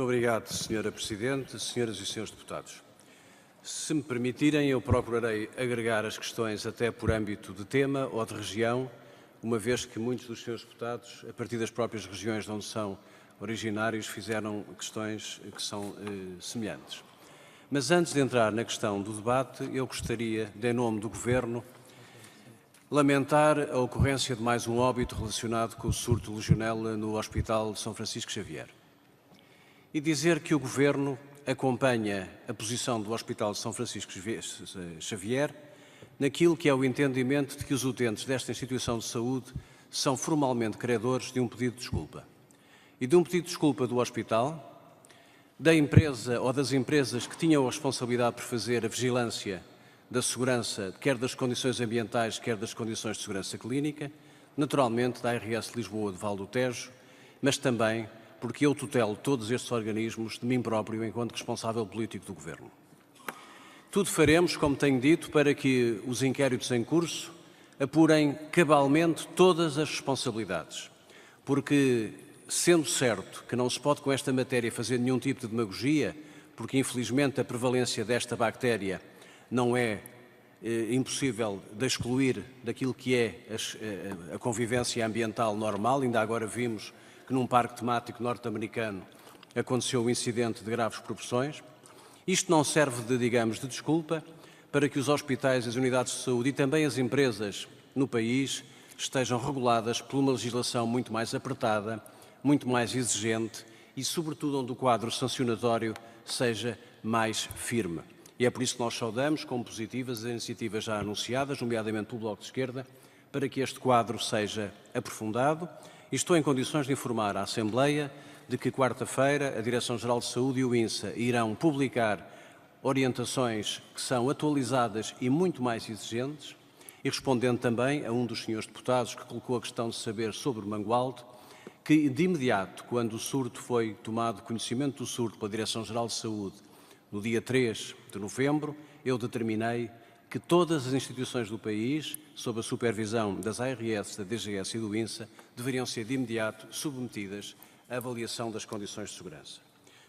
Muito obrigado, Sra. Presidente, Senhoras e Senhores Deputados. Se me permitirem, eu procurarei agregar as questões até por âmbito de tema ou de região, uma vez que muitos dos senhores deputados, a partir das próprias regiões de onde são originários, fizeram questões que são semelhantes. Mas antes de entrar na questão do debate, eu gostaria, em nome do Governo, lamentar a ocorrência de mais um óbito relacionado com o surto de legionela no Hospital de São Francisco Xavier. E dizer que o Governo acompanha a posição do Hospital de São Francisco Xavier naquilo que é o entendimento de que os utentes desta instituição de saúde são formalmente credores de um pedido de desculpa. E de um pedido de desculpa do hospital, da empresa ou das empresas que tinham a responsabilidade por fazer a vigilância da segurança, quer das condições ambientais, quer das condições de segurança clínica, naturalmente da ARS Lisboa de Val do Tejo, mas também porque eu tutelo todos estes organismos de mim próprio enquanto responsável político do Governo. Tudo faremos, como tenho dito, para que os inquéritos em curso apurem cabalmente todas as responsabilidades, porque, sendo certo que não se pode com esta matéria fazer nenhum tipo de demagogia, porque infelizmente a prevalência desta bactéria não é impossível de excluir daquilo que é a convivência ambiental normal. Ainda agora vimos que num parque temático norte-americano aconteceu um incidente de graves proporções. Isto não serve de desculpa para que os hospitais, as unidades de saúde e também as empresas no país estejam reguladas por uma legislação muito mais apertada, muito mais exigente e, sobretudo, onde o quadro sancionatório seja mais firme. E é por isso que nós saudamos como positivas as iniciativas já anunciadas, nomeadamente pelo Bloco de Esquerda, para que este quadro seja aprofundado. E estou em condições de informar a Assembleia de que, quarta-feira, a Direção-Geral de Saúde e o INSA irão publicar orientações que são atualizadas e muito mais exigentes, e respondendo também a um dos senhores deputados que colocou a questão de saber sobre o Mangualde, que de imediato, quando o surto foi tomado conhecimento do surto pela Direção-Geral de Saúde, no dia 3 de novembro, eu determinei que todas as instituições do país, sob a supervisão das ARS, da DGS e do INSA, deveriam ser de imediato submetidas à avaliação das condições de segurança.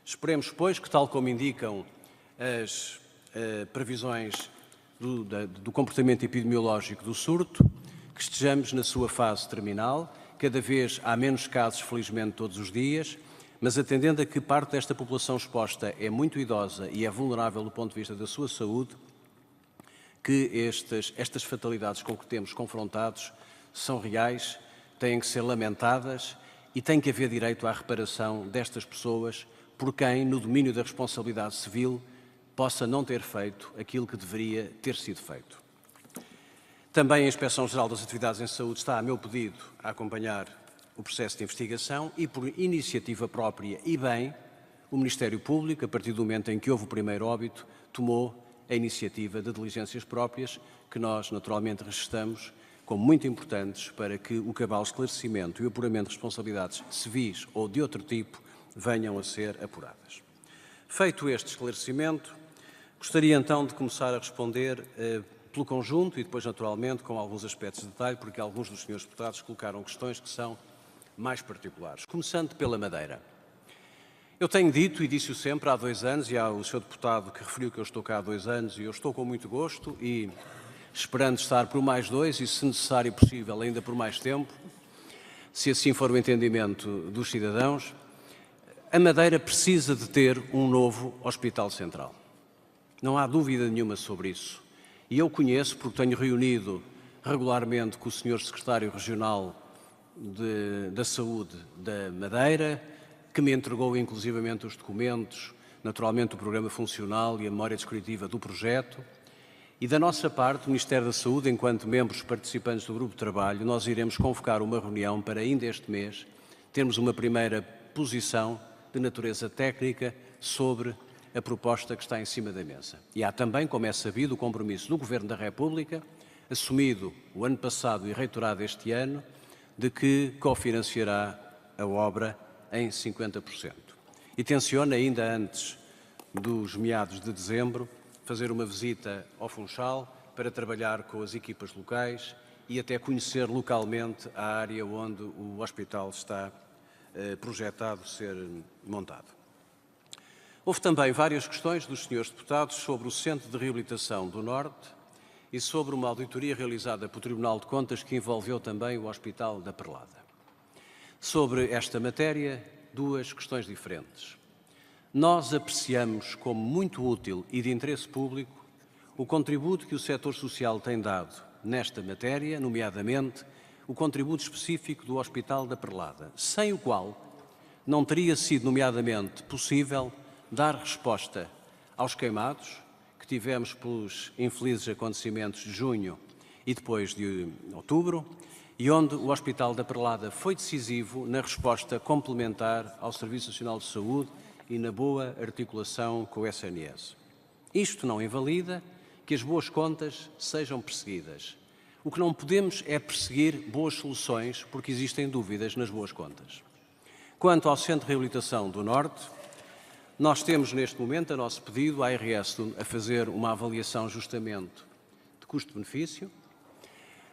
Esperemos, pois, que, tal como indicam as previsões do comportamento epidemiológico do surto, que estejamos na sua fase terminal. Cada vez há menos casos, felizmente, todos os dias, mas atendendo a que parte desta população exposta é muito idosa e é vulnerável do ponto de vista da sua saúde, que estas fatalidades com que temos confrontados são reais, têm que ser lamentadas e tem que haver direito à reparação destas pessoas por quem, no domínio da responsabilidade civil, possa não ter feito aquilo que deveria ter sido feito. Também a Inspeção-Geral das Atividades em Saúde está, a meu pedido, a acompanhar o processo de investigação e, por iniciativa própria e bem, o Ministério Público, a partir do momento em que houve o primeiro óbito, tomou a iniciativa de diligências próprias, que nós, naturalmente, registamos como muito importantes para que o cabal esclarecimento e o apuramento de responsabilidades civis ou de outro tipo venham a ser apuradas. Feito este esclarecimento, gostaria então de começar a responder pelo conjunto e depois, naturalmente, com alguns aspectos de detalhe, porque alguns dos senhores deputados colocaram questões que são mais particulares. Começando pela Madeira. Eu tenho dito, e disse-o sempre há 2 anos, e há o Sr. Deputado que referiu que eu estou cá há 2 anos, e eu estou com muito gosto, e esperando estar por mais 2, e se necessário e possível ainda por mais tempo, se assim for o entendimento dos cidadãos, a Madeira precisa de ter um novo Hospital Central. Não há dúvida nenhuma sobre isso. E eu conheço, porque tenho reunido regularmente com o Sr. Secretário Regional da Saúde da Madeira, que me entregou inclusivamente os documentos, naturalmente o programa funcional e a memória descritiva do projeto. E da nossa parte, o Ministério da Saúde, enquanto membros participantes do grupo de trabalho, nós iremos convocar uma reunião para ainda este mês termos uma primeira posição de natureza técnica sobre a proposta que está em cima da mesa. E há também, como é sabido, o compromisso do Governo da República, assumido o ano passado e reiterado este ano, de que cofinanciará a obra em 50%. E tenciona, ainda antes dos meados de dezembro, fazer uma visita ao Funchal para trabalhar com as equipas locais e até conhecer localmente a área onde o hospital está projetado ser montado. Houve também várias questões dos senhores deputados sobre o Centro de Reabilitação do Norte e sobre uma auditoria realizada pelo Tribunal de Contas que envolveu também o Hospital da Perlada. Sobre esta matéria, duas questões diferentes. Nós apreciamos como muito útil e de interesse público o contributo que o setor social tem dado nesta matéria, nomeadamente o contributo específico do Hospital da Perlada, sem o qual não teria sido, nomeadamente, possível dar resposta aos queimados que tivemos pelos infelizes acontecimentos de junho e depois de outubro, e onde o Hospital da Perlada foi decisivo na resposta complementar ao Serviço Nacional de Saúde e na boa articulação com o SNS. Isto não invalida que as boas contas sejam perseguidas. O que não podemos é perseguir boas soluções porque existem dúvidas nas boas contas. Quanto ao Centro de Reabilitação do Norte, nós temos neste momento a nosso pedido à ARS a fazer uma avaliação justamente de custo-benefício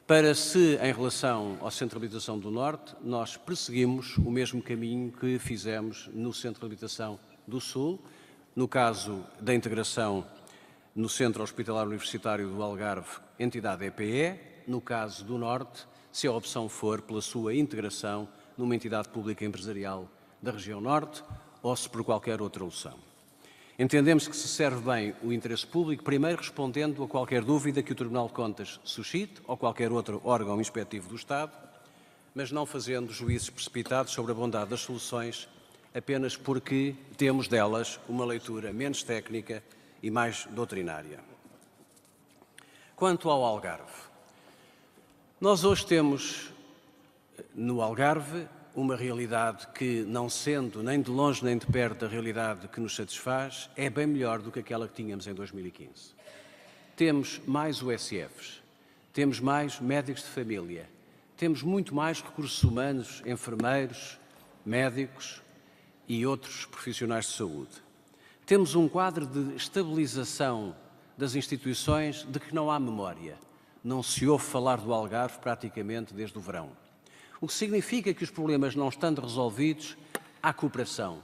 para se, em relação ao Centro de Reabilitação do Norte, nós perseguimos o mesmo caminho que fizemos no Centro de Reabilitação do Sul, no caso da integração no Centro Hospitalar Universitário do Algarve, entidade EPE, no caso do Norte, se a opção for pela sua integração numa entidade pública empresarial da região Norte ou se por qualquer outra opção. Entendemos que se serve bem o interesse público, primeiro respondendo a qualquer dúvida que o Tribunal de Contas suscite ou qualquer outro órgão inspectivo do Estado, mas não fazendo juízos precipitados sobre a bondade das soluções apenas porque temos delas uma leitura menos técnica e mais doutrinária. Quanto ao Algarve, nós hoje temos no Algarve uma realidade que, não sendo nem de longe nem de perto a realidade que nos satisfaz, é bem melhor do que aquela que tínhamos em 2015. Temos mais USFs, temos mais médicos de família, temos muito mais recursos humanos, enfermeiros, médicos e outros profissionais de saúde. Temos um quadro de estabilização das instituições de que não há memória. Não se ouve falar do Algarve praticamente desde o verão. O que significa que os problemas não estando resolvidos, há cooperação,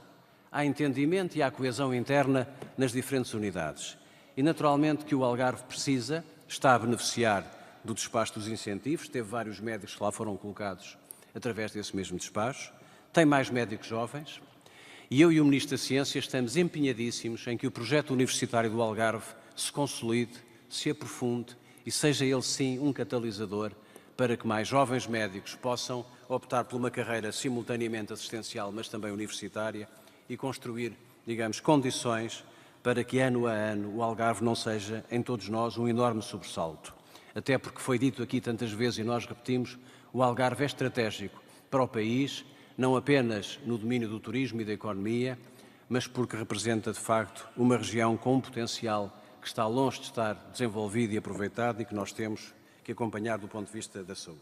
há entendimento e há coesão interna nas diferentes unidades. E naturalmente que o Algarve precisa, está a beneficiar do despacho dos incentivos, teve vários médicos que lá foram colocados através desse mesmo despacho, tem mais médicos jovens, e eu e o Ministro da Ciência estamos empenhadíssimos em que o projeto universitário do Algarve se consolide, se aprofunde e seja ele sim um catalisador para que mais jovens médicos possam optar por uma carreira simultaneamente assistencial, mas também universitária e construir, digamos, condições para que ano a ano o Algarve não seja, em todos nós, um enorme sobressalto. Até porque foi dito aqui tantas vezes e nós repetimos, o Algarve é estratégico para o país, não apenas no domínio do turismo e da economia, mas porque representa, de facto, uma região com um potencial que está longe de estar desenvolvido e aproveitado e que nós temos que acompanhar do ponto de vista da saúde.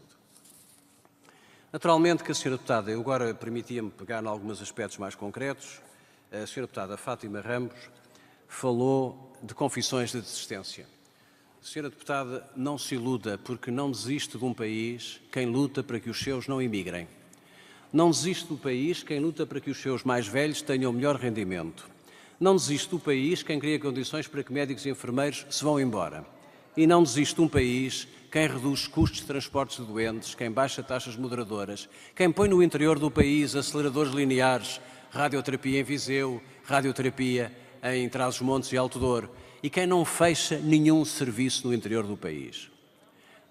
Naturalmente que a Sra. Deputada, eu agora permitia-me pegar em alguns aspectos mais concretos, a Sra. Deputada Fátima Ramos falou de confissões de desistência. Sra. Deputada, não se iluda, porque não desiste de um país quem luta para que os seus não emigrem. Não desiste do país quem luta para que os seus mais velhos tenham melhor rendimento. Não desiste do país quem cria condições para que médicos e enfermeiros se vão embora. E não desiste de um país quem reduz custos de transportes de doentes, quem baixa taxas moderadoras, quem põe no interior do país aceleradores lineares, radioterapia em Viseu, radioterapia em Trás-os-Montes e Alto Douro, e quem não fecha nenhum serviço no interior do país.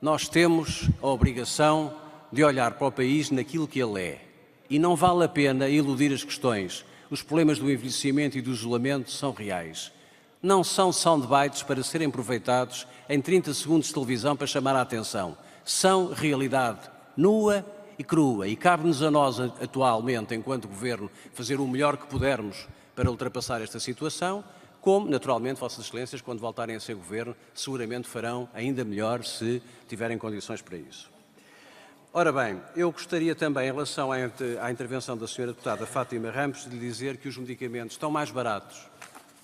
Nós temos a obrigação de olhar para o país naquilo que ele é. E não vale a pena iludir as questões. Os problemas do envelhecimento e do isolamento são reais. Não são soundbites para serem aproveitados em 30 segundos de televisão para chamar a atenção. São realidade nua e crua. E cabe-nos a nós, atualmente, enquanto Governo, fazer o melhor que pudermos para ultrapassar esta situação, como, naturalmente, Vossas Excelências, quando voltarem a ser Governo, seguramente farão ainda melhor se tiverem condições para isso. Ora bem, eu gostaria também, em relação à intervenção da Sra. Deputada Fátima Ramos, de lhe dizer que os medicamentos estão mais baratos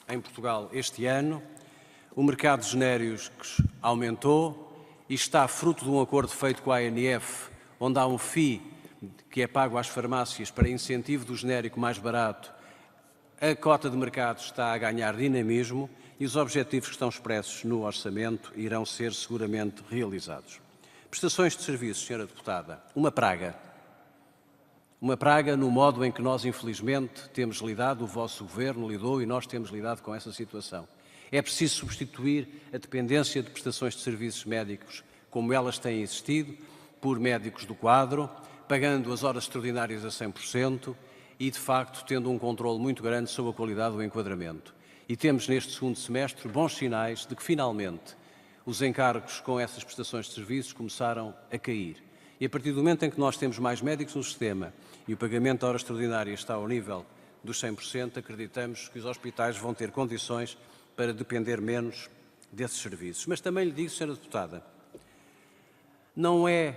em Portugal este ano, o mercado de genéricos aumentou e está fruto de um acordo feito com a ANF, onde há um FII que é pago às farmácias para incentivo do genérico mais barato a cota de mercado está a ganhar dinamismo e os objetivos que estão expressos no orçamento irão ser seguramente realizados. Prestações de serviços, Sra. Deputada, uma praga. Uma praga no modo em que nós, infelizmente, temos lidado, o vosso Governo lidou e nós temos lidado com essa situação. É preciso substituir a dependência de prestações de serviços médicos, como elas têm existido, por médicos do quadro, pagando as horas extraordinárias a 100% e, de facto, tendo um controle muito grande sobre a qualidade do enquadramento. E temos neste segundo semestre bons sinais de que, finalmente, os encargos com essas prestações de serviços começaram a cair. E a partir do momento em que nós temos mais médicos no sistema e o pagamento de horas extraordinárias está ao nível dos 100%, acreditamos que os hospitais vão ter condições para depender menos desses serviços. Mas também lhe digo, Sra. Deputada, não é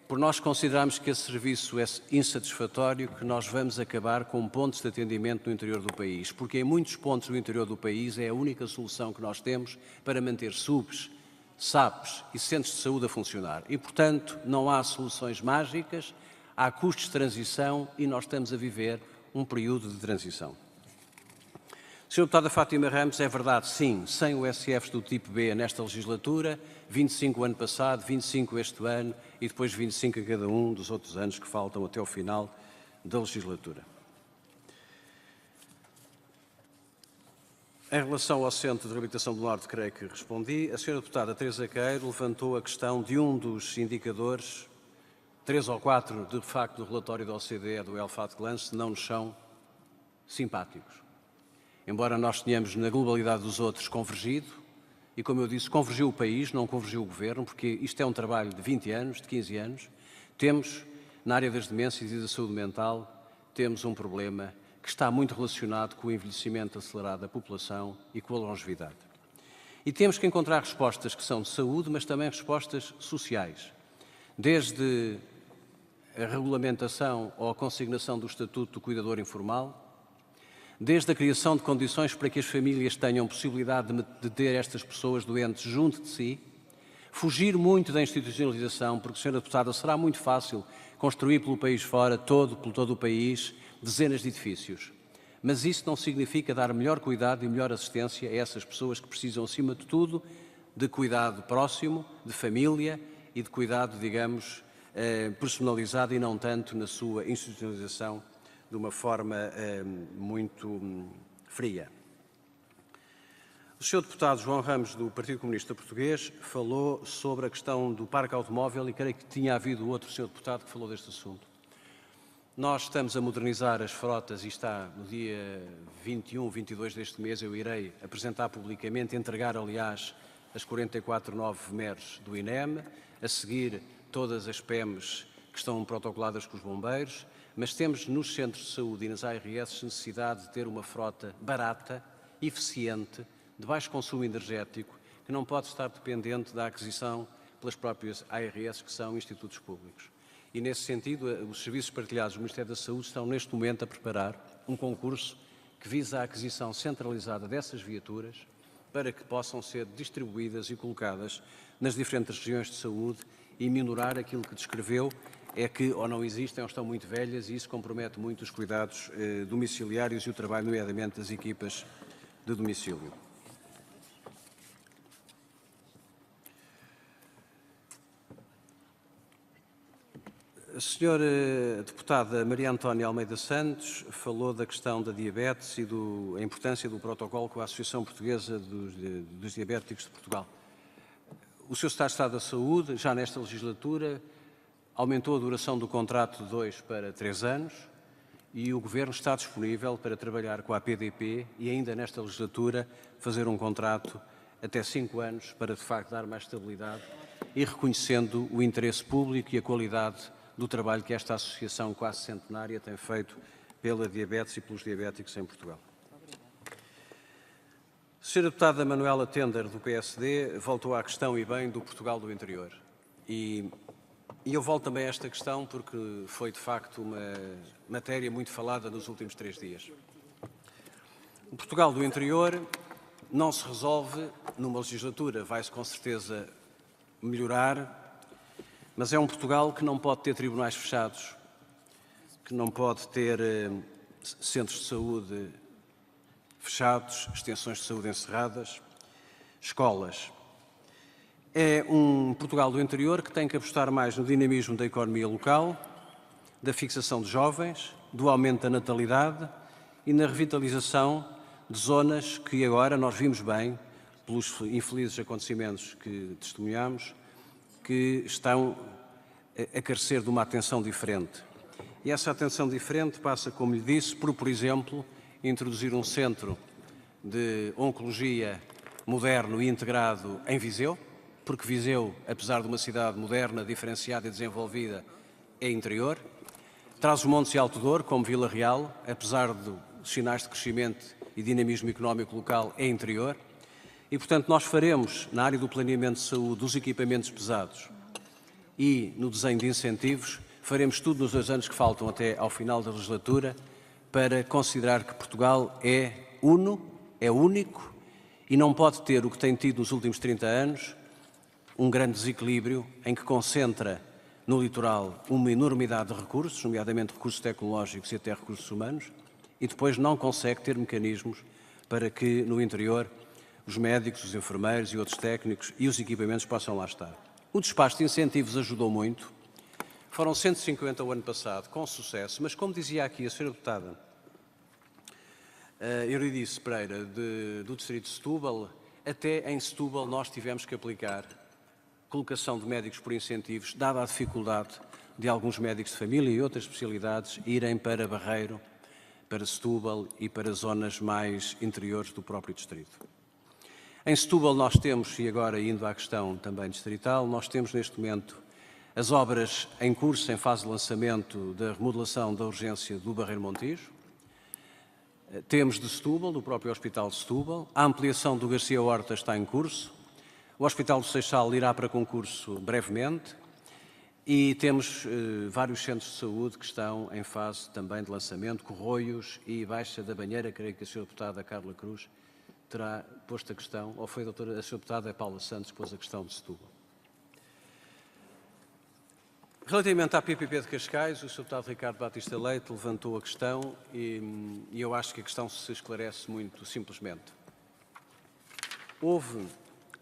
por nós considerarmos que esse serviço é insatisfatório que nós vamos acabar com pontos de atendimento no interior do país, porque em muitos pontos do interior do país é a única solução que nós temos para manter SUBs, SAPs e centros de saúde a funcionar. E, portanto, não há soluções mágicas, há custos de transição e nós estamos a viver um período de transição. Sra. Deputada Fátima Ramos, é verdade, sim, 100 USFs do tipo B nesta legislatura, 25 o ano passado, 25 este ano e depois 25 a cada um dos outros anos que faltam até ao final da legislatura. Em relação ao Centro de Reabilitação do Norte, creio que respondi. A Sra. Deputada Teresa Queiro levantou a questão de um dos indicadores, 3 ou 4, de facto, do relatório da OCDE, do Health at Glance, não nos são simpáticos. Embora nós tenhamos, na globalidade dos outros, convergido, e como eu disse, convergiu o país, não convergiu o Governo, porque isto é um trabalho de 20 anos, de 15 anos, temos, na área das demências e da saúde mental, temos um problema que está muito relacionado com o envelhecimento acelerado da população e com a longevidade. E temos que encontrar respostas que são de saúde, mas também respostas sociais, desde a regulamentação ou a consignação do Estatuto do Cuidador Informal, desde a criação de condições para que as famílias tenham possibilidade de ter estas pessoas doentes junto de si, fugir muito da institucionalização, porque, Sra. Deputada, será muito fácil construir pelo país fora, por todo o país, dezenas de edifícios. Mas isso não significa dar melhor cuidado e melhor assistência a essas pessoas que precisam, acima de tudo, de cuidado próximo, de família e de cuidado, digamos, personalizado e não tanto na sua institucionalização de uma forma muito fria. O Sr. Deputado João Ramos, do Partido Comunista Português, falou sobre a questão do parque automóvel e creio que tinha havido outro Sr. Deputado que falou deste assunto. Nós estamos a modernizar as frotas e está no dia 21, 22 deste mês, eu irei apresentar publicamente, entregar, aliás, as 44 9 MERs do INEM, a seguir todas as PEMs que estão protocoladas com os bombeiros, mas temos nos centros de saúde e nas ARS necessidade de ter uma frota barata, eficiente, de baixo consumo energético, que não pode estar dependente da aquisição pelas próprias ARS, que são institutos públicos. E, nesse sentido, os serviços partilhados do Ministério da Saúde estão, neste momento, a preparar um concurso que visa a aquisição centralizada dessas viaturas para que possam ser distribuídas e colocadas nas diferentes regiões de saúde e minorar aquilo que descreveu, é que ou não existem ou estão muito velhas e isso compromete muito os cuidados domiciliários e o trabalho, nomeadamente, das equipas de domicílio. A senhora deputada Maria Antónia Almeida Santos falou da questão da diabetes e da importância do protocolo com a Associação Portuguesa dos Diabéticos de Portugal. O Sr. Secretário de Estado da Saúde, já nesta legislatura, aumentou a duração do contrato de 2 para 3 anos e o Governo está disponível para trabalhar com a APDP e ainda nesta legislatura fazer um contrato até 5 anos para, de facto, dar mais estabilidade e reconhecendo o interesse público e a qualidade do trabalho que esta associação quase centenária tem feito pela diabetes e pelos diabéticos em Portugal. A Sra. Deputada Manuela Tender, do PSD, voltou à questão, e bem, do Portugal do interior. E eu volto também a esta questão porque foi, de facto, uma matéria muito falada nos últimos 3 dias. O Portugal do interior não se resolve numa legislatura, vai-se com certeza melhorar, mas é um Portugal que não pode ter tribunais fechados, que não pode ter centros de saúde fechados, extensões de saúde encerradas, escolas. É um Portugal do interior que tem que apostar mais no dinamismo da economia local, da fixação de jovens, do aumento da natalidade e na revitalização de zonas que agora nós vimos bem, pelos infelizes acontecimentos que testemunhamos, que estão a carecer de uma atenção diferente. E essa atenção diferente passa, como lhe disse, por exemplo, introduzir um centro de oncologia moderno e integrado em Viseu, porque Viseu, apesar de uma cidade moderna, diferenciada e desenvolvida, é interior. Trás-os-Montes e Alto Douro, como Vila Real, apesar dos sinais de crescimento e dinamismo económico local, é interior. E, portanto, nós faremos, na área do planeamento de saúde, dos equipamentos pesados e no desenho de incentivos, faremos tudo nos 2 anos que faltam até ao final da legislatura para considerar que Portugal é uno, é único e não pode ter o que tem tido nos últimos 30 anos, um grande desequilíbrio em que concentra no litoral uma enormidade de recursos, nomeadamente recursos tecnológicos e até recursos humanos, e depois não consegue ter mecanismos para que no interior os médicos, os enfermeiros e outros técnicos e os equipamentos possam lá estar. O despacho de incentivos ajudou muito. Foram 150 o ano passado, com sucesso, mas como dizia aqui a Sra. Deputada Eurídice Pereira, do Distrito de Setúbal, até em Setúbal nós tivemos que aplicar colocação de médicos por incentivos, dada a dificuldade de alguns médicos de família e outras especialidades irem para Barreiro, para Setúbal e para zonas mais interiores do próprio distrito. Em Setúbal nós temos, e agora indo à questão também distrital, nós temos neste momento as obras em curso, em fase de lançamento da remodelação da urgência do Barreiro Montijo. Temos de Setúbal, do próprio Hospital de Setúbal, a ampliação do Garcia Horta está em curso, o Hospital do Seixal irá para concurso brevemente e temos vários centros de saúde que estão em fase também de lançamento, Corroios e Baixa da Banheira. Creio que a Sra. Deputada Carla Cruz terá posto a questão, ou foi a Sra. Deputada Paula Santos que pôs a questão de Setúbal. Relativamente à PPP de Cascais, o Sr. Deputado Ricardo Batista Leite levantou a questão e eu acho que a questão se esclarece muito simplesmente. Houve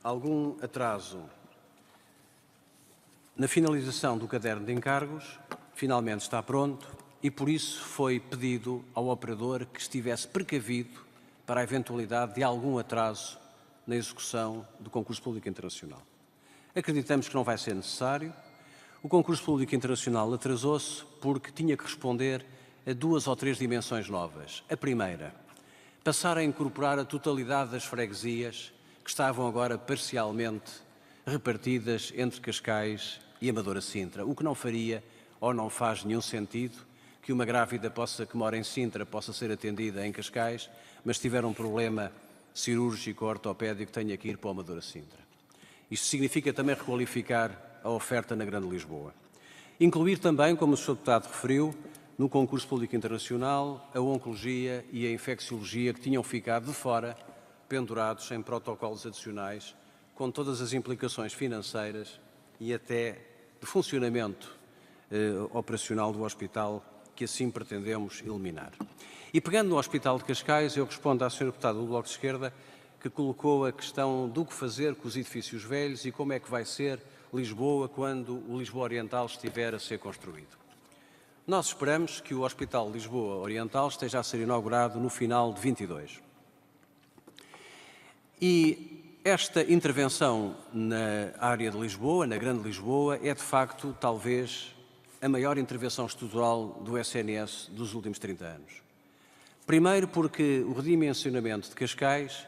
algum atraso na finalização do caderno de encargos, finalmente está pronto e por isso foi pedido ao operador que estivesse precavido para a eventualidade de algum atraso na execução do concurso público internacional. Acreditamos que não vai ser necessário. O concurso público internacional atrasou-se porque tinha que responder a 2 ou 3 dimensões novas. A primeira, passar a incorporar a totalidade das freguesias que estavam agora parcialmente repartidas entre Cascais e Amadora Sintra, o que não faria ou não faz nenhum sentido que uma grávida que mora em Sintra possa ser atendida em Cascais, mas se tiver um problema cirúrgico ou ortopédico tenha que ir para o Amadora Sintra. Isto significa também requalificar a oferta na Grande Lisboa. Incluir também, como o Sr. Deputado referiu, no concurso público internacional, a oncologia e a infecciologia que tinham ficado de fora, pendurados em protocolos adicionais, com todas as implicações financeiras e até de funcionamento operacional do hospital que assim pretendemos eliminar. E pegando no Hospital de Cascais, eu respondo à Sra. Deputada do Bloco de Esquerda que colocou a questão do que fazer com os edifícios velhos e como é que vai ser Lisboa quando o Lisboa Oriental estiver a ser construído. Nós esperamos que o Hospital de Lisboa Oriental esteja a ser inaugurado no final de 22. E esta intervenção na área de Lisboa, na Grande Lisboa, é de facto talvez a maior intervenção estrutural do SNS dos últimos 30 anos. Primeiro porque o redimensionamento de Cascais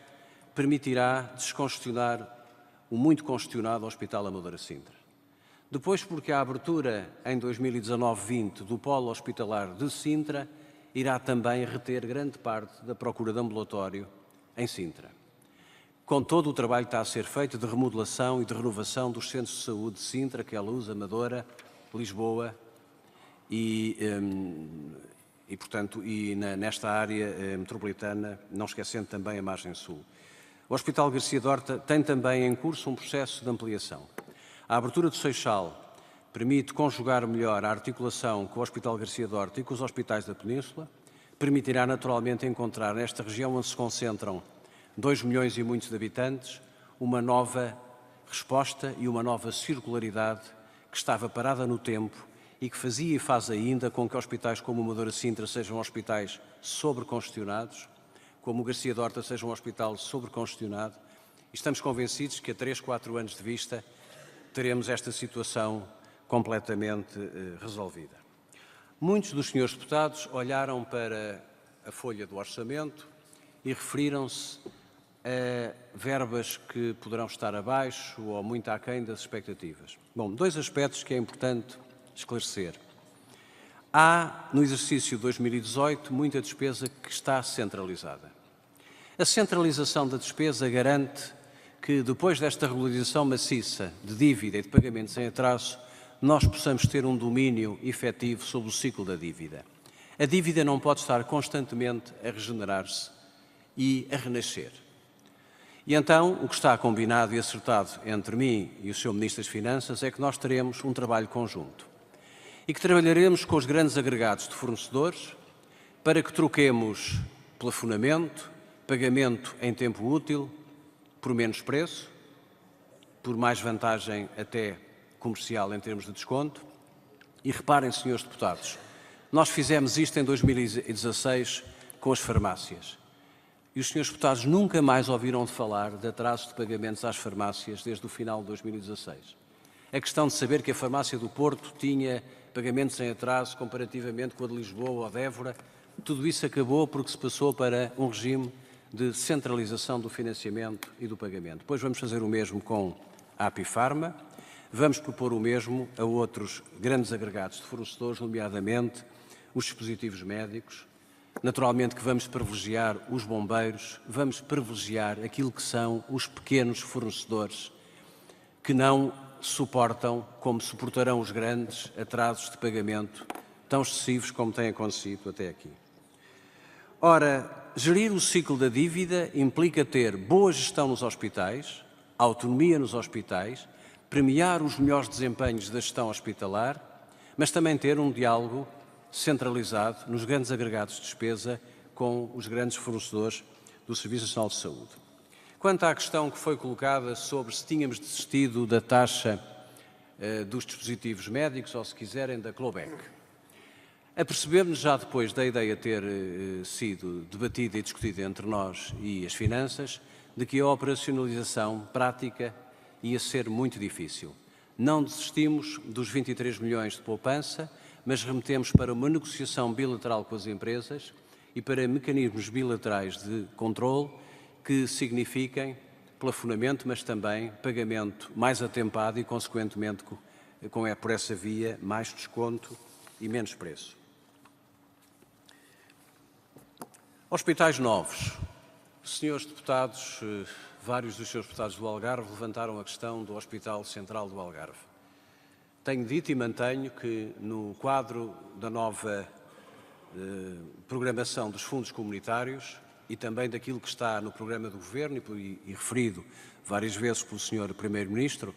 permitirá descongestionar o muito congestionado Hospital Amadora Sintra. Depois porque a abertura em 2019-20 do Polo Hospitalar de Sintra irá também reter grande parte da procura de ambulatório em Sintra. Com todo o trabalho que está a ser feito de remodelação e de renovação dos centros de saúde de Sintra, Queluz, Amadora, Lisboa portanto, nesta área metropolitana, não esquecendo também a margem sul. O Hospital Garcia de Horta tem também em curso um processo de ampliação. A abertura do Seixal permite conjugar melhor a articulação com o Hospital Garcia de Horta e com os hospitais da Península, permitirá naturalmente encontrar nesta região onde se concentram 2 milhões e muitos de habitantes uma nova resposta e uma nova circularidade que estava parada no tempo e que fazia e faz ainda com que hospitais como o Amadora Sintra sejam hospitais sobrecongestionados, como o Garcia de Horta seja um hospital sobrecongestionado, e estamos convencidos que a 3, 4 anos de vista teremos esta situação completamente resolvida. Muitos dos senhores deputados olharam para a folha do orçamento e referiram-se a verbas que poderão estar abaixo ou muito aquém das expectativas. Bom, 2 aspectos que é importante esclarecer. Há, no exercício de 2018, muita despesa que está centralizada. A centralização da despesa garante que, depois desta regularização maciça de dívida e de pagamentos em atraso, nós possamos ter um domínio efetivo sobre o ciclo da dívida. A dívida não pode estar constantemente a regenerar-se e a renascer. E então, o que está combinado e acertado entre mim e o Sr. Ministro das Finanças é que nós teremos um trabalho conjunto e que trabalharemos com os grandes agregados de fornecedores para que troquemos plafonamento, pagamento em tempo útil, por menos preço, por mais vantagem até comercial em termos de desconto. E reparem, senhores deputados, nós fizemos isto em 2016 com as farmácias. E os senhores deputados nunca mais ouviram de falar de atrasos de pagamentos às farmácias desde o final de 2016. A questão de saber que a farmácia do Porto tinha pagamentos em atraso comparativamente com a de Lisboa ou de Évora, tudo isso acabou porque se passou para um regime de centralização do financiamento e do pagamento. Depois vamos fazer o mesmo com a Apifarma, vamos propor o mesmo a outros grandes agregados de fornecedores, nomeadamente os dispositivos médicos. Naturalmente que vamos privilegiar os bombeiros, vamos privilegiar aquilo que são os pequenos fornecedores que não suportam, como suportarão os grandes, atrasos de pagamento tão excessivos como têm acontecido até aqui. Ora, gerir o ciclo da dívida implica ter boa gestão nos hospitais, autonomia nos hospitais, premiar os melhores desempenhos da gestão hospitalar, mas também ter um diálogo centralizado nos grandes agregados de despesa com os grandes fornecedores do Serviço Nacional de Saúde. Quanto à questão que foi colocada sobre se tínhamos desistido da taxa dos dispositivos médicos ou, se quiserem, da Clobec, apercebemos já depois da ideia ter sido debatida e discutida entre nós e as finanças, de que a operacionalização prática ia ser muito difícil. Não desistimos dos 23 milhões de poupança, mas remetemos para uma negociação bilateral com as empresas e para mecanismos bilaterais de controle que signifiquem plafonamento, mas também pagamento mais atempado e, consequentemente, por essa via, mais desconto e menos preço. Hospitais novos. Senhores deputados, vários dos senhores deputados do Algarve levantaram a questão do Hospital Central do Algarve. Tenho dito e mantenho que, no quadro da nova programação dos fundos comunitários e também daquilo que está no programa do Governo e referido várias vezes pelo Sr. Primeiro-Ministro,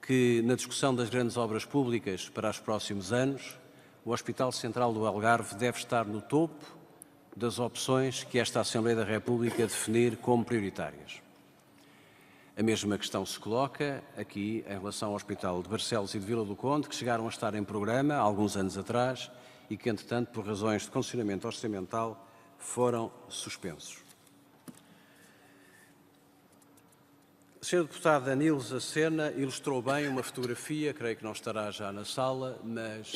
que na discussão das grandes obras públicas para os próximos anos, o Hospital Central do Algarve deve estar no topo das opções que esta Assembleia da República definir como prioritárias. A mesma questão se coloca aqui em relação ao Hospital de Barcelos e de Vila do Conde, que chegaram a estar em programa há alguns anos atrás e que, entretanto, por razões de condicionamento orçamental, foram suspensos. A Sra. Deputada Nilza Sena ilustrou bem uma fotografia, creio que não estará já na sala, mas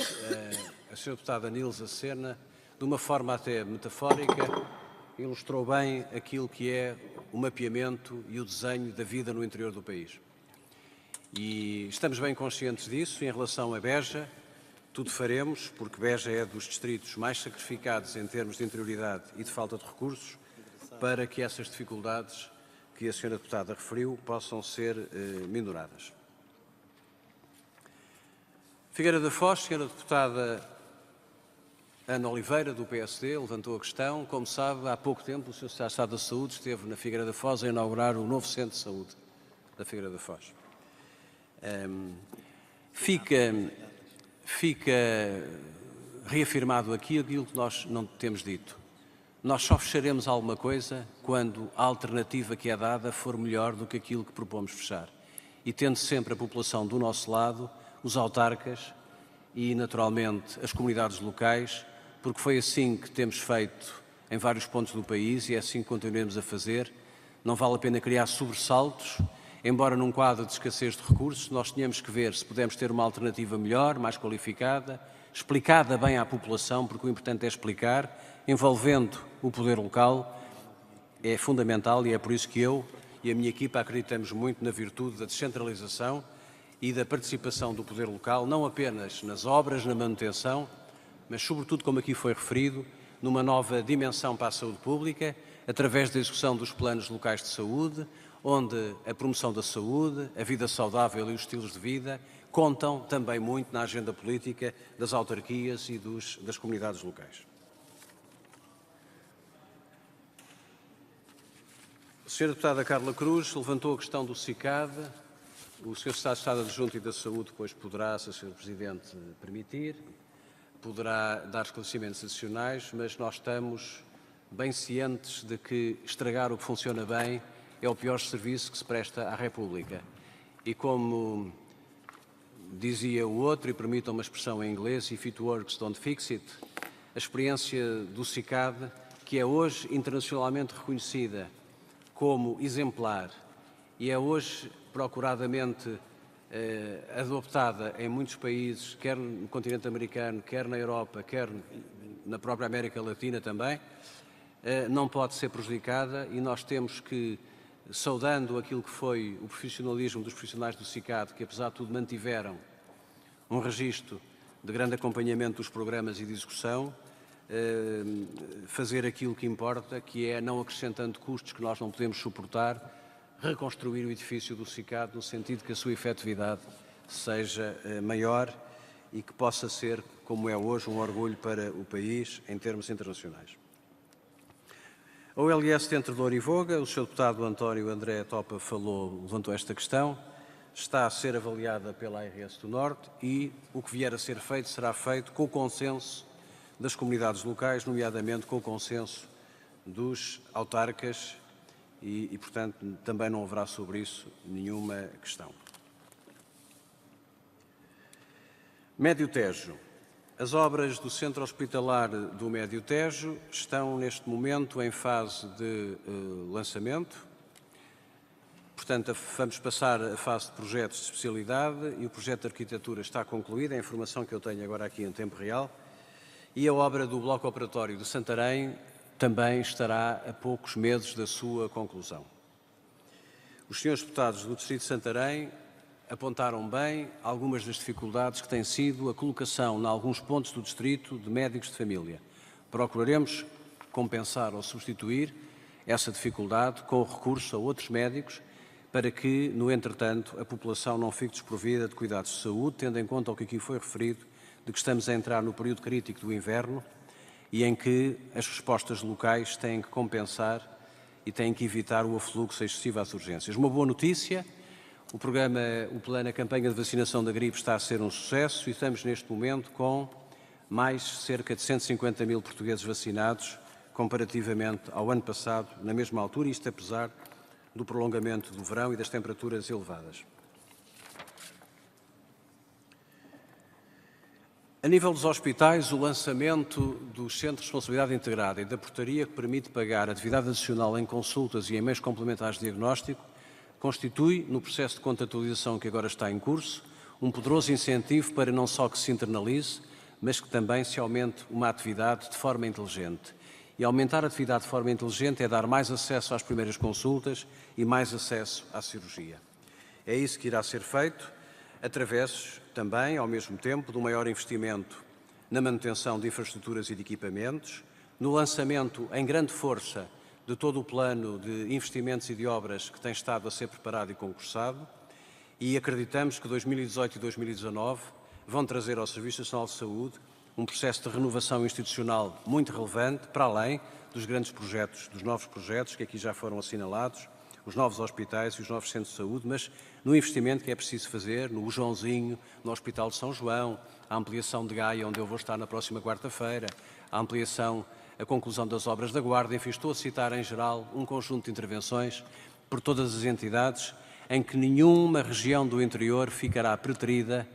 a Sra. Deputada Nilza Sena, de uma forma até metafórica, ilustrou bem aquilo que é o mapeamento e o desenho da vida no interior do país. E estamos bem conscientes disso. Em relação a Beja, tudo faremos, porque Beja é dos distritos mais sacrificados em termos de interioridade e de falta de recursos, para que essas dificuldades que a Sra. Deputada referiu possam ser minoradas. Figueira da Foz, Sra. Deputada Ana Oliveira, do PSD, levantou a questão. Como sabe, há pouco tempo o Sr. Secretário de Estado da Saúde esteve na Figueira da Foz a inaugurar o novo Centro de Saúde da Figueira da Foz. Fica reafirmado aqui aquilo que nós não temos dito. nós só fecharemos alguma coisa quando a alternativa que é dada for melhor do que aquilo que propomos fechar. E tendo sempre a população do nosso lado, os autarcas e, naturalmente, as comunidades locais, porque foi assim que temos feito em vários pontos do país e é assim que continuaremos a fazer. Não vale a pena criar sobressaltos, embora num quadro de escassez de recursos, nós tenhamos que ver se podemos ter uma alternativa melhor, mais qualificada, explicada bem à população, porque o importante é explicar, envolvendo o poder local, é fundamental e é por isso que eu e a minha equipa acreditamos muito na virtude da descentralização e da participação do poder local, não apenas nas obras, na manutenção, mas sobretudo, como aqui foi referido, numa nova dimensão para a saúde pública, através da execução dos planos locais de saúde, onde a promoção da saúde, a vida saudável e os estilos de vida contam também muito na agenda política das autarquias e das comunidades locais. A Sra. Deputada Carla Cruz levantou a questão do SICAD. O Sr. Secretário de Estado Adjunto e da Saúde depois poderá, se o Sr. Presidente permitir, poderá dar esclarecimentos adicionais, mas nós estamos bem cientes de que estragar o que funciona bem é o pior serviço que se presta à República. E como dizia o outro, e permitam uma expressão em inglês, if it works, don't fix it, a experiência do SICAD, que é hoje internacionalmente reconhecida como exemplar e é hoje procuradamente adoptada em muitos países, quer no continente americano, quer na Europa, quer na própria América Latina também, não pode ser prejudicada e nós temos que, saudando aquilo que foi o profissionalismo dos profissionais do SICAD, que apesar de tudo mantiveram um registro de grande acompanhamento dos programas e de execução, fazer aquilo que importa, que é, não acrescentando custos que nós não podemos suportar, reconstruir o edifício do SICAD no sentido que a sua efetividade seja maior e que possa ser, como é hoje, um orgulho para o país em termos internacionais. A OLS dentro de Ourivoga, o Sr. Deputado António André Topa levantou esta questão, está a ser avaliada pela ARS do Norte e o que vier a ser feito será feito com o consenso das comunidades locais, nomeadamente com o consenso dos autarcas e, portanto, também não haverá sobre isso nenhuma questão. Médio Tejo. As obras do Centro Hospitalar do Médio Tejo estão, neste momento, em fase de lançamento. Portanto, vamos passar a fase de projetos de especialidade e o projeto de arquitetura está concluído, é a informação que eu tenho agora aqui em tempo real. E a obra do Bloco Operatório de Santarém também estará a poucos meses da sua conclusão. Os senhores deputados do Distrito de Santarém apontaram bem algumas das dificuldades que têm sido a colocação, em alguns pontos do Distrito, de médicos de família. Procuraremos compensar ou substituir essa dificuldade com o recurso a outros médicos para que, no entretanto, a população não fique desprovida de cuidados de saúde, tendo em conta o que aqui foi referido, de que estamos a entrar no período crítico do inverno e em que as respostas locais têm que compensar e têm que evitar o afluxo excessivo às urgências. Uma boa notícia, o plano, a campanha de vacinação da gripe está a ser um sucesso e estamos neste momento com mais cerca de 150 mil portugueses vacinados comparativamente ao ano passado, na mesma altura, isto apesar do prolongamento do verão e das temperaturas elevadas. A nível dos hospitais, o lançamento dos Centros de Responsabilidade Integrada e da portaria que permite pagar atividade adicional em consultas e em meios complementares de diagnóstico constitui, no processo de contratualização que agora está em curso, um poderoso incentivo para não só que se internalize, mas que também se aumente uma atividade de forma inteligente. E aumentar a atividade de forma inteligente é dar mais acesso às primeiras consultas e mais acesso à cirurgia. É isso que irá ser feito, através também, ao mesmo tempo, do maior investimento na manutenção de infraestruturas e de equipamentos, no lançamento em grande força de todo o plano de investimentos e de obras que tem estado a ser preparado e concursado, e acreditamos que 2018 e 2019 vão trazer ao Serviço Nacional de Saúde um processo de renovação institucional muito relevante, para além dos grandes projetos, dos novos projetos que aqui já foram assinalados, os novos hospitais e os novos centros de saúde, mas no investimento que é preciso fazer, no Joãozinho, no Hospital de São João, a ampliação de Gaia, onde eu vou estar na próxima quarta-feira, a ampliação a conclusão das obras da Guarda. Enfim, estou a citar em geral um conjunto de intervenções por todas as entidades em que nenhuma região do interior ficará preterida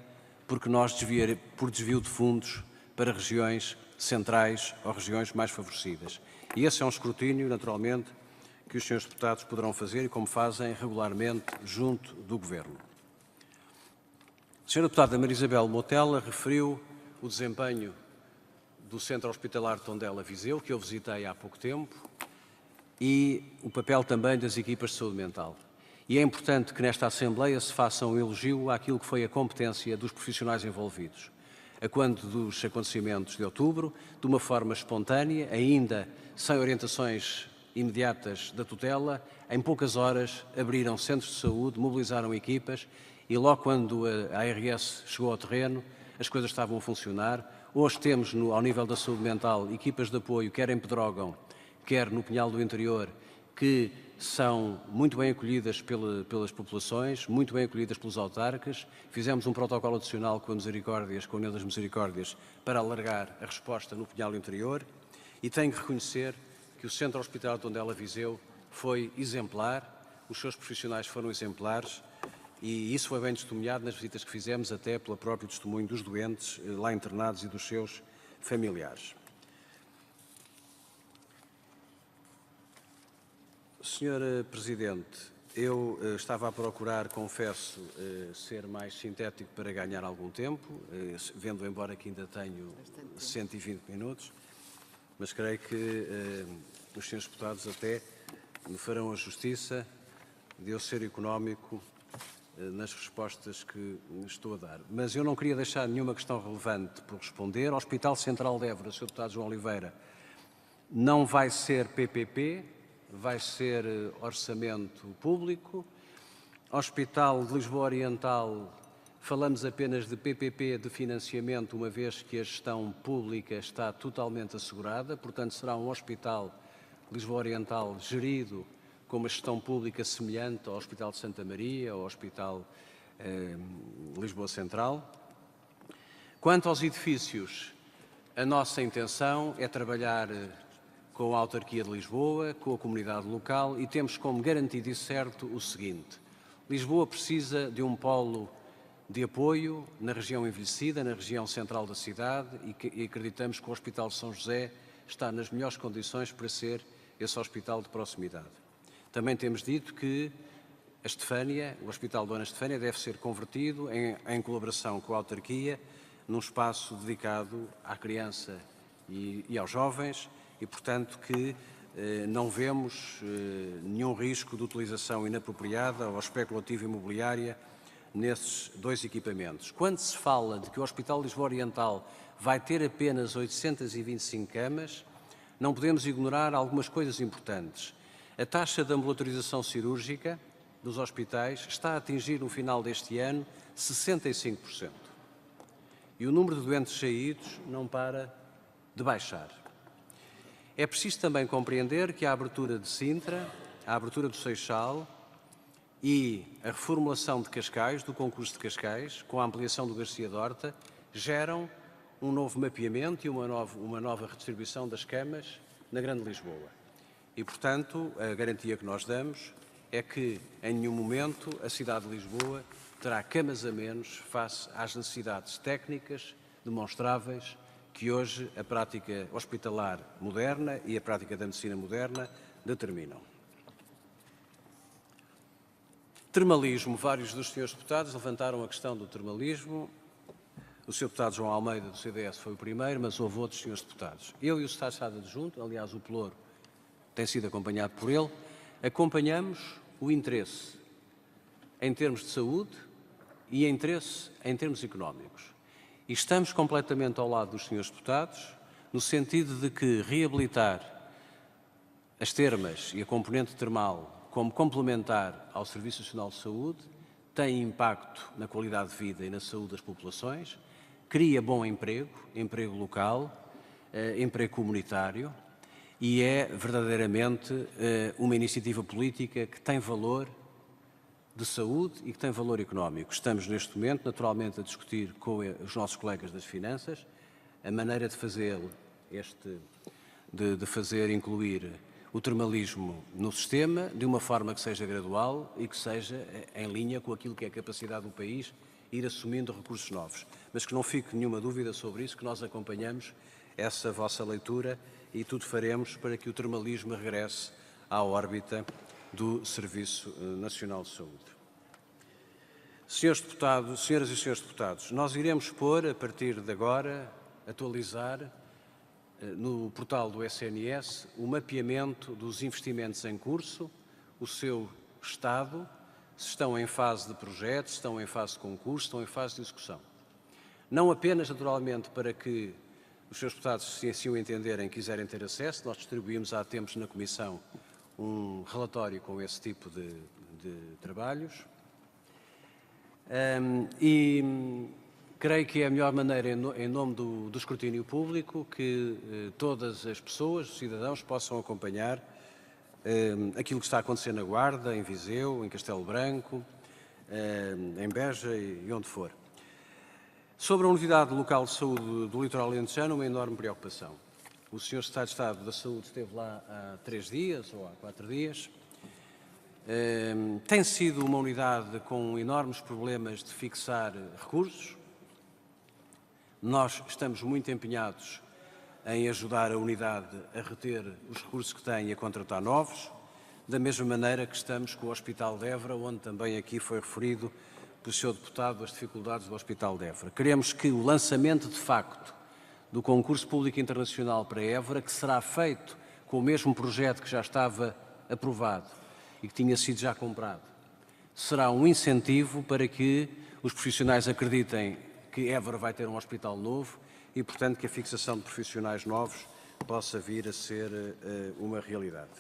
por desvio de fundos para regiões centrais ou regiões mais favorecidas. E esse é um escrutínio, naturalmente, que os senhores deputados poderão fazer e como fazem regularmente junto do Governo. A senhora deputada Maria Isabel Motela referiu o desempenho do Centro Hospitalar de Tondela Viseu, que eu visitei há pouco tempo, e o papel também das equipas de saúde mental. E é importante que nesta Assembleia se faça um elogio àquilo que foi a competência dos profissionais envolvidos. A quando dos acontecimentos de outubro, de uma forma espontânea, ainda sem orientações imediatas da tutela, em poucas horas abriram centros de saúde, mobilizaram equipas e logo quando a ARS chegou ao terreno, as coisas estavam a funcionar. Hoje temos, ao nível da saúde mental, equipas de apoio, quer em Pedrógão, quer no Pinhal do Interior, que são muito bem acolhidas pelas populações, muito bem acolhidas pelos autarcas. Fizemos um protocolo adicional com a União das Misericórdias, para alargar a resposta no Pinhal Interior. E tenho que reconhecer que o Centro Hospitalar de Tondela Viseu foi exemplar, os seus profissionais foram exemplares e isso foi bem testemunhado nas visitas que fizemos, até pelo próprio testemunho dos doentes lá internados e dos seus familiares. Senhora Presidente, eu estava a procurar, confesso, ser mais sintético para ganhar algum tempo, vendo embora que ainda tenho 120 minutos, mas creio que os senhores deputados até me farão a justiça de eu ser económico nas respostas que estou a dar. Mas eu não queria deixar nenhuma questão relevante por responder. O Hospital Central de Évora, Sr. Deputado João Oliveira, não vai ser PPP, vai ser orçamento público. Hospital de Lisboa Oriental, falamos apenas de PPP de financiamento, uma vez que a gestão pública está totalmente assegurada, portanto será um hospital de Lisboa Oriental gerido com uma gestão pública semelhante ao Hospital de Santa Maria, ao Hospital de Lisboa Central. Quanto aos edifícios, a nossa intenção é trabalhar com a autarquia de Lisboa, com a comunidade local e temos como garantido e certo o seguinte: Lisboa precisa de um polo de apoio na região envelhecida, na região central da cidade e acreditamos que o Hospital de São José está nas melhores condições para ser esse hospital de proximidade. Também temos dito que a Estefânia, o Hospital Dona Estefânia, deve ser convertido em colaboração com a autarquia num espaço dedicado à criança e aos jovens e, portanto, que não vemos nenhum risco de utilização inapropriada ou especulativa imobiliária nesses dois equipamentos. Quando se fala de que o Hospital de Lisboa Oriental vai ter apenas 825 camas, não podemos ignorar algumas coisas importantes. A taxa de ambulatorização cirúrgica dos hospitais está a atingir, no final deste ano, 65%. E o número de doentes saídos não para de baixar. É preciso também compreender que a abertura de Sintra, a abertura do Seixal e a reformulação de Cascais, do concurso de Cascais, com a ampliação do Garcia d'Horta, geram um novo mapeamento e uma nova redistribuição das camas na Grande Lisboa. E, portanto, a garantia que nós damos é que, em nenhum momento, a cidade de Lisboa terá camas a menos face às necessidades técnicas demonstráveis que hoje a prática hospitalar moderna e a prática da medicina moderna determinam. Termalismo. Vários dos senhores deputados levantaram a questão do termalismo. O Sr. Deputado João Almeida, do CDS, foi o primeiro, mas houve outros senhores deputados. Eu e o Secretário de Estado Adjunto, aliás, o Pelouro tem sido acompanhado por ele, acompanhamos o interesse em termos de saúde e interesse em termos económicos. E estamos completamente ao lado dos senhores deputados, no sentido de que reabilitar as termas e a componente termal como complementar ao Serviço Nacional de Saúde tem impacto na qualidade de vida e na saúde das populações, cria bom emprego, emprego local, emprego comunitário e é verdadeiramente uma iniciativa política que tem valor de saúde e que tem valor económico. Estamos neste momento, naturalmente, a discutir com os nossos colegas das Finanças a maneira de fazer de fazer incluir o termalismo no sistema de uma forma que seja gradual e que seja em linha com aquilo que é a capacidade do país ir assumindo recursos novos. Mas que não fique nenhuma dúvida sobre isso, que nós acompanhamos essa vossa leitura e tudo faremos para que o termalismo regresse à órbita do Serviço Nacional de Saúde. Senhores deputados, senhoras e senhores deputados, nós iremos pôr, a partir de agora, atualizar no portal do SNS o mapeamento dos investimentos em curso, o seu estado, se estão em fase de projeto, se estão em fase de concurso, se estão em fase de execução. Não apenas, naturalmente, para que os senhores deputados, se assim o entenderem, quiserem ter acesso, nós distribuímos há tempos na Comissão um relatório com esse tipo de trabalhos. Creio que é a melhor maneira, em nome do escrutínio público, que todas as pessoas, os cidadãos, possam acompanhar aquilo que está a acontecer na Guarda, em Viseu, em Castelo Branco, em Beja e onde for. Sobre a Unidade Local de Saúde do Litoral Alentejano, uma enorme preocupação. O Sr. Secretário de Estado da Saúde esteve lá há 3 dias ou há 4 dias. Tem sido uma unidade com enormes problemas de fixar recursos. Nós estamos muito empenhados em ajudar a unidade a reter os recursos que tem e a contratar novos, da mesma maneira que estamos com o Hospital de Évora, onde também aqui foi referido pelo Sr. Deputado as dificuldades do Hospital de Évora. Queremos que o lançamento, de facto, do concurso público internacional para Évora, que será feito com o mesmo projeto que já estava aprovado e que tinha sido já comprado, será um incentivo para que os profissionais acreditem que Évora vai ter um hospital novo e, portanto, que a fixação de profissionais novos possa vir a ser uma realidade.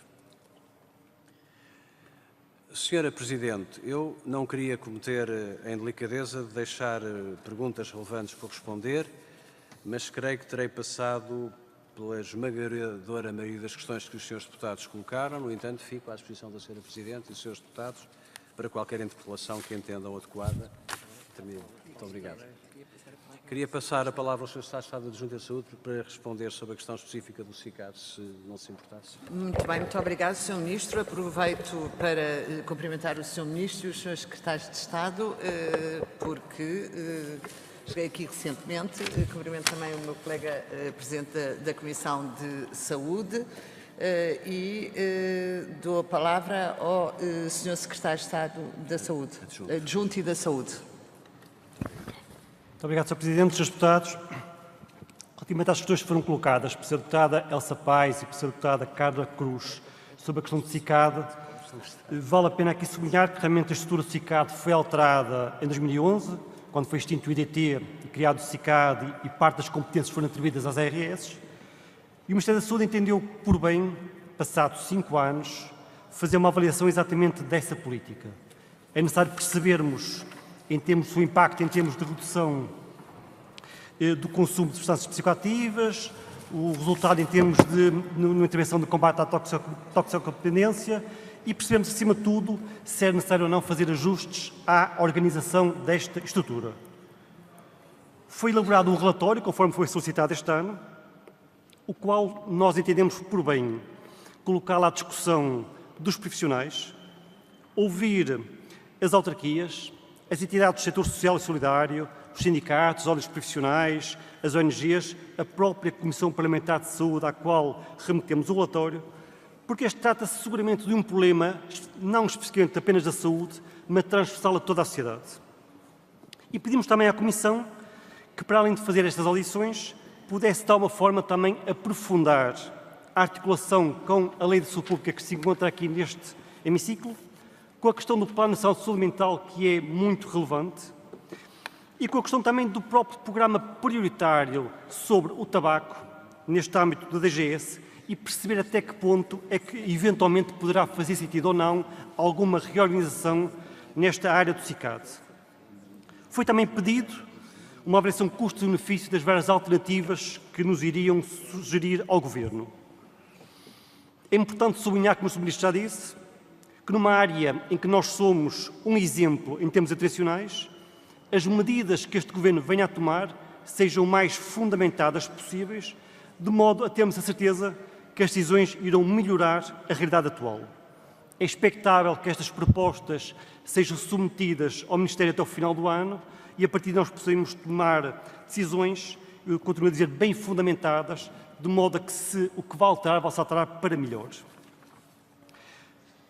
Senhora Presidente, eu não queria cometer a indelicadeza de deixar perguntas relevantes por responder, mas creio que terei passado pela esmagadora maioria das questões que os senhores deputados colocaram. No entanto, fico à disposição da senhora Presidente e dos senhores deputados para qualquer interpelação que entendam adequada. Termino. Muito obrigado. Queria passar a palavra ao Sr. Secretário de Estado Adjunto da Saúde para responder sobre a questão específica do SICAD, se não se importasse. Muito bem, muito obrigado, Sr. Ministro. Aproveito para cumprimentar o Sr. Ministro e os Srs. Secretários de Estado, porque cheguei aqui recentemente. Cumprimento também o meu colega Presidente da Comissão de Saúde e dou a palavra ao Sr. Secretário de Estado da Saúde, Adjunto e da Saúde. Muito obrigado, Sr. Presidente, Srs. Deputados. Relativamente às questões que foram colocadas pela Sra. Deputada Elsa Paes e pela Sra. Deputada Carla Cruz sobre a questão do SICAD, vale a pena aqui sublinhar que realmente a estrutura do SICAD foi alterada em 2011, quando foi extinto o IDT e criado o SICAD e parte das competências foram atribuídas às ARS. E o Ministério da Saúde entendeu por bem, passados 5 anos, fazer uma avaliação exatamente dessa política. É necessário percebermos em termos do seu impacto, em termos de redução do consumo de substâncias psicoativas, o resultado em termos de intervenção de combate à toxicodependência e percebemos, acima de tudo, se é necessário ou não fazer ajustes à organização desta estrutura. Foi elaborado um relatório, conforme foi solicitado este ano, o qual nós entendemos por bem colocá-lo à discussão dos profissionais, ouvir as autarquias, as entidades do setor social e solidário, os sindicatos, os órgãos profissionais, as ONGs, a própria Comissão Parlamentar de Saúde, à qual remetemos o relatório, porque este trata-se seguramente de um problema, não especificamente apenas da saúde, mas transversal a toda a sociedade. E pedimos também à Comissão que, para além de fazer estas audições, pudesse, de alguma forma, também aprofundar a articulação com a Lei de Saúde Pública que se encontra aqui neste hemiciclo, com a questão do Plano Nacional de Saúde Mental, que é muito relevante, e com a questão também do próprio programa prioritário sobre o tabaco, neste âmbito da DGS, e perceber até que ponto é que, eventualmente, poderá fazer sentido ou não alguma reorganização nesta área do SICAD. Foi também pedido uma avaliação custo-benefício das várias alternativas que nos iriam sugerir ao Governo. É importante sublinhar, como o Sr. Ministro já disse, que numa área em que nós somos um exemplo em termos internacionais, as medidas que este Governo venha a tomar sejam o mais fundamentadas possíveis, de modo a termos a certeza que as decisões irão melhorar a realidade atual. É expectável que estas propostas sejam submetidas ao Ministério até o final do ano e, a partir de nós possamos tomar decisões, eu continuo a dizer, bem fundamentadas, de modo a que o que vai se alterar para melhor.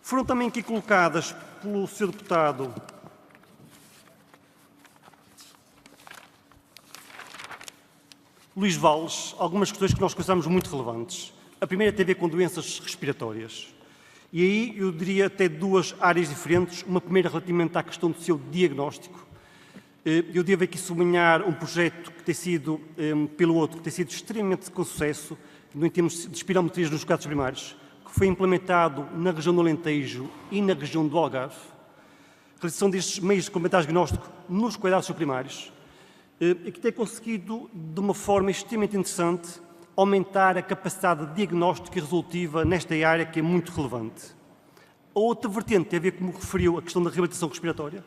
Foram também aqui colocadas pelo Sr. Deputado Luís Valles algumas questões que nós consideramos muito relevantes. A primeira tem a ver com doenças respiratórias. E aí eu diria até duas áreas diferentes. Uma primeira relativamente à questão do seu diagnóstico. Eu devo aqui sublinhar um projeto que tem sido, pelo outro, que tem sido extremamente com sucesso, em termos de espirometrias nos cuidados primários, que foi implementado na região do Alentejo e na região do Algarve. A realização destes meios de complementar diagnóstico nos cuidados primários, e que tem conseguido, de uma forma extremamente interessante, aumentar a capacidade diagnóstica e resolutiva nesta área que é muito relevante. A outra vertente tem a ver, como referiu, a questão da reabilitação respiratória,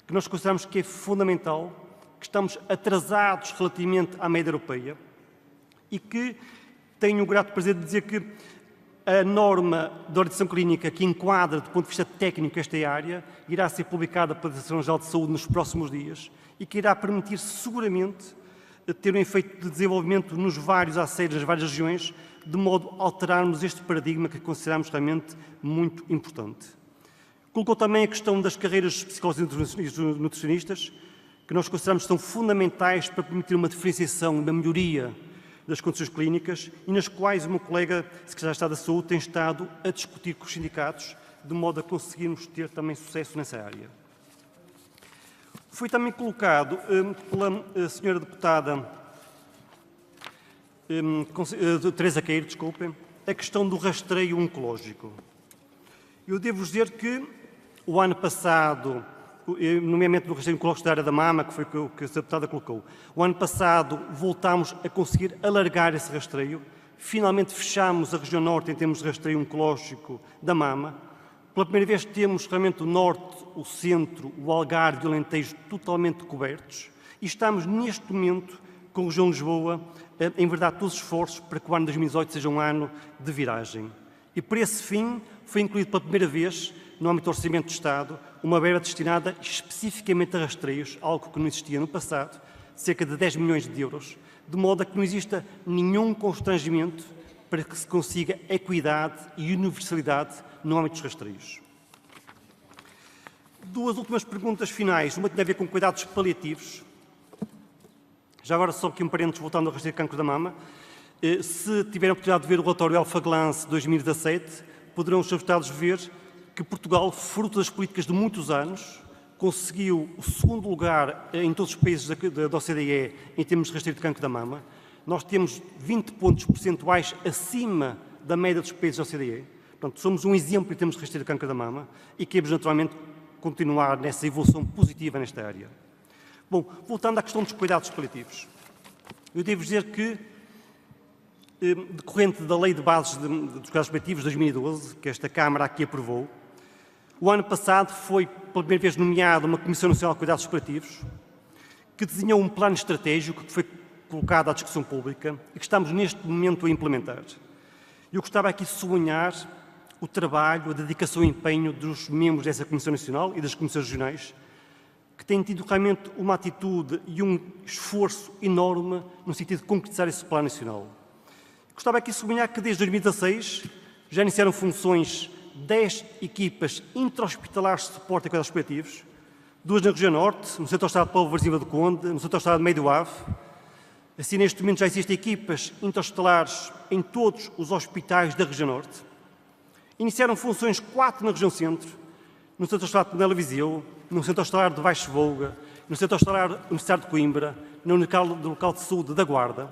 que nós consideramos que é fundamental, que estamos atrasados relativamente à média europeia e que tenho o grato prazer de dizer que a norma de orientação clínica que enquadra, do ponto de vista técnico, esta área, irá ser publicada pela Direção-Geral de Saúde nos próximos dias e que irá permitir seguramente ter um efeito de desenvolvimento nos vários aceiros, nas várias regiões, de modo a alterarmos este paradigma que consideramos realmente muito importante. Colocou também a questão das carreiras de psicólogos e nutricionistas, que nós consideramos que são fundamentais para permitir uma diferenciação, uma melhoria das condições clínicas e nas quais o meu colega Secretário de Estado da Saúde tem estado a discutir com os sindicatos, de modo a conseguirmos ter também sucesso nessa área. Foi também colocado pela senhora deputada Teresa Queiro, desculpem, a questão do rastreio oncológico. Eu devo dizer que o ano passado, nomeadamente no rastreio oncológico da área da mama, que foi o que a deputada colocou, o ano passado voltámos a conseguir alargar esse rastreio, finalmente fechámos a região norte em termos de rastreio oncológico da mama. Pela primeira vez temos realmente o norte, o centro, o Algarve e o Alentejo totalmente cobertos e estamos neste momento com a região de Lisboa em verdade todos os esforços para que o ano 2018 seja um ano de viragem. E por esse fim foi incluído pela primeira vez no âmbito do Orçamento do Estado uma verba destinada especificamente a rastreios, algo que não existia no passado, cerca de 10 milhões de euros, de modo a que não exista nenhum constrangimento para que se consiga equidade e universalidade no âmbito dos rastreios. Duas últimas perguntas finais, uma tem a ver com cuidados paliativos. Já agora só aqui um parênteses voltando ao rastreio de cancro da mama. Se tiverem a oportunidade de ver o relatório Alpha Glance 2017, poderão os seus deputados ver que Portugal, fruto das políticas de muitos anos, conseguiu o segundo lugar em todos os países da OCDE em termos de rastreio de cancro da mama. Nós temos 20 pontos percentuais acima da média dos países da OCDE. Portanto, somos um exemplo em termos de rastreio de cancro da mama e queremos naturalmente continuar nessa evolução positiva nesta área. Bom, voltando à questão dos cuidados paliativos. Eu devo dizer que, decorrente da Lei de Bases dos Cuidados Paliativos de 2012, que esta Câmara aqui aprovou, o ano passado foi, pela primeira vez, nomeada uma Comissão Nacional de Cuidados Paliativos, que desenhou um plano estratégico que foi colocado à discussão pública e que estamos neste momento a implementar. Eu gostava aqui de sublinhar o trabalho, a dedicação e o empenho dos membros dessa Comissão Nacional e das Comissões Regionais, que têm tido realmente uma atitude e um esforço enorme no sentido de concretizar esse plano nacional. Gostava aqui de sublinhar que desde 2016 já iniciaram funções 10 equipas intra-hospitalares de suporte a cuidados paliativos, 2 na região norte, no Centro Hospitalar de Póvoa Varzima do Conde, no Centro Hospitalar de Meio do Ave. Assim, neste momento já existem equipas intra-hospitalares em todos os hospitais da região norte. Iniciaram funções 4 na região centro, no Centro Hospitalar de Penela Viseu, no Centro Hospitalar de Baixo Volga, no Centro Hospitalar Universitário de Coimbra, no local de saúde da Guarda,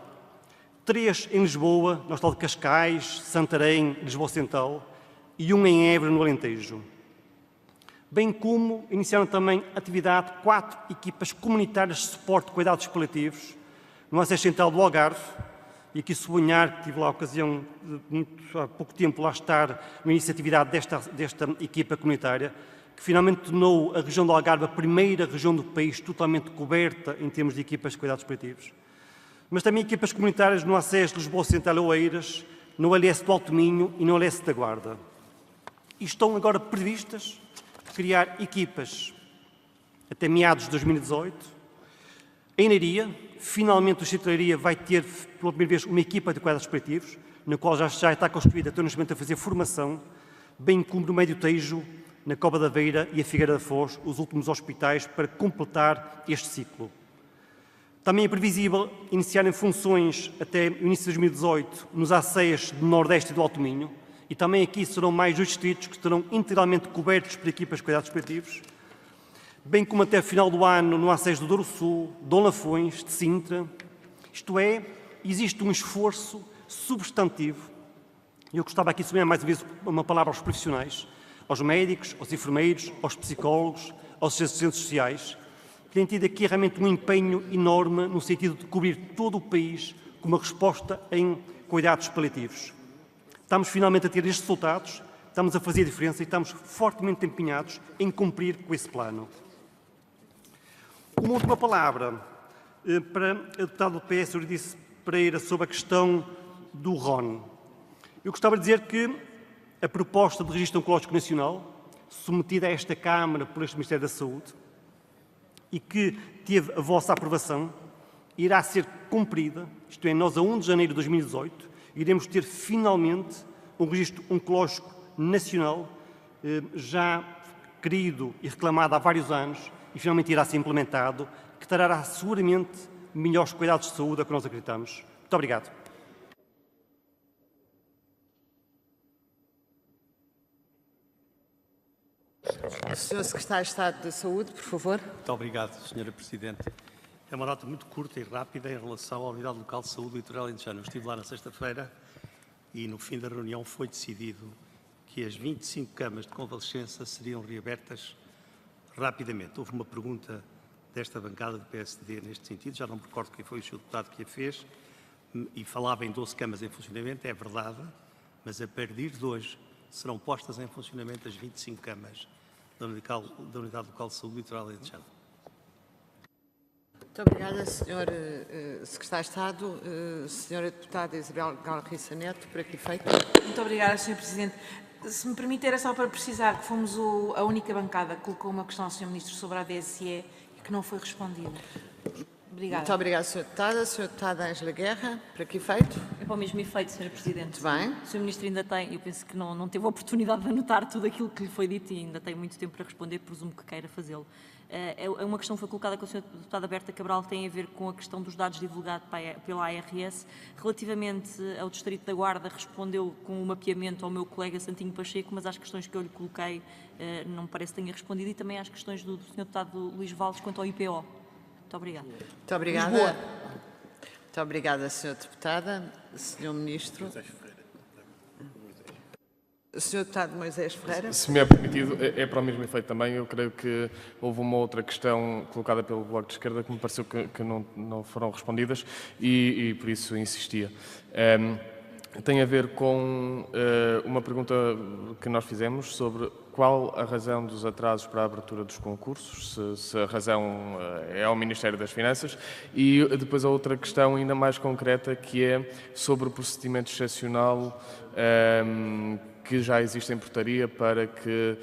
3 em Lisboa, no Hospital de Cascais, Santarém, Lisboa Central, e 1 em Évora, no Alentejo. Bem como iniciaram também atividade 4 equipas comunitárias de suporte de cuidados paliativos, no acesso central do Algarve, e aqui sublinhar que tive lá a ocasião, há pouco tempo, lá estar no início da atividade desta equipa comunitária, que finalmente tornou a região do Algarve a primeira região do país totalmente coberta em termos de equipas de cuidados paliativos. Mas também equipas comunitárias no acesso de Lisboa Central e Oeiras, no LS do Alto Minho e no LS da Guarda. E estão agora previstas criar equipas até meados de 2018. Em Leiria, finalmente o Distrito de Leiria vai ter, pela primeira vez, uma equipa de cuidados paliativos, na qual já está construída, até neste momento, a fazer formação, bem como no Médio Tejo, na Cova da Beira e a Figueira da Foz, os últimos hospitais, para completar este ciclo. Também é previsível iniciarem funções até o início de 2018 nos ACEs do Nordeste e do Alto Minho, e também aqui serão mais 2 distritos que estarão integralmente cobertos por equipas de cuidados paliativos, bem como até o final do ano no ACEs do Douro Sul, Dom Lafões, de Sintra. Isto é, existe um esforço substantivo, e eu gostava aqui de sublinhar mais uma vez uma palavra aos profissionais, aos médicos, aos enfermeiros, aos psicólogos, aos assistentes sociais, que têm tido aqui realmente um empenho enorme no sentido de cobrir todo o país com uma resposta em cuidados paliativos. Estamos finalmente a ter estes resultados, estamos a fazer a diferença e estamos fortemente empenhados em cumprir com esse plano. Uma última palavra para a deputada do PS, Euridice Pereira, sobre a questão do RON. Eu gostava de dizer que a proposta de Registro Oncológico Nacional, submetida a esta Câmara por este Ministério da Saúde, e que teve a vossa aprovação, irá ser cumprida, isto é, nós a 1 de janeiro de 2018, iremos ter finalmente um registro oncológico nacional, já querido e reclamado há vários anos, e finalmente irá ser implementado, que trará seguramente melhores cuidados de saúde a que nós acreditamos. Muito obrigado. Sr. Secretário de Estado da Saúde, por favor. Muito obrigado, Sra. Presidente. É uma nota muito curta e rápida em relação à Unidade Local de Saúde do Litoral Alentejano. Eu estive lá na sexta-feira e no fim da reunião foi decidido que as 25 camas de convalescença seriam reabertas rapidamente. Houve uma pergunta desta bancada do PSD neste sentido, já não me recordo quem foi o Sr. Deputado que a fez, e falava em 12 camas em funcionamento, é verdade, mas a partir de hoje serão postas em funcionamento as 25 camas da Unidade Local de Saúde do Litoral Alentejano. Muito obrigada, Sr. Secretário de Estado. Sra. Deputada Isabel Galriça Neto, por aqui feito. Muito obrigada, Sr. Presidente. Se me permite, era só para precisar que fomos a única bancada que colocou uma questão ao Sr. Ministro sobre a ADSE e que não foi respondida. Obrigada. Muito obrigada, Sra. Deputada. Sra. Deputada Ângela Guerra, por aqui feito. É para o mesmo efeito, Sra. Presidente. Muito bem. O Sr. Ministro ainda tem, eu penso que não teve a oportunidade de anotar tudo aquilo que lhe foi dito e ainda tem muito tempo para responder, presumo que queira fazê-lo. É uma questão que foi colocada com a Sra. Deputada Berta Cabral, que tem a ver com a questão dos dados divulgados pela ARS. Relativamente ao Distrito da Guarda, respondeu com um mapeamento ao meu colega Santinho Pacheco, mas às questões que eu lhe coloquei não me parece que tenha respondido, e também às questões do Sr. Deputado Luís Valdes quanto ao IPO. Muito obrigada. Muito obrigada. Lisboa. Muito obrigada, Sra. Deputada. Sr. Ministro. Sr. Deputado Moisés Ferreira. Se me é permitido, é para o mesmo efeito também. Eu creio que houve uma outra questão colocada pelo Bloco de Esquerda que me pareceu que não foram respondidas e por isso insistia. Tem a ver com uma pergunta que nós fizemos sobre qual a razão dos atrasos para a abertura dos concursos, se a razão é ao Ministério das Finanças, e depois a outra questão ainda mais concreta, que é sobre o procedimento excepcional que já existe em portaria para que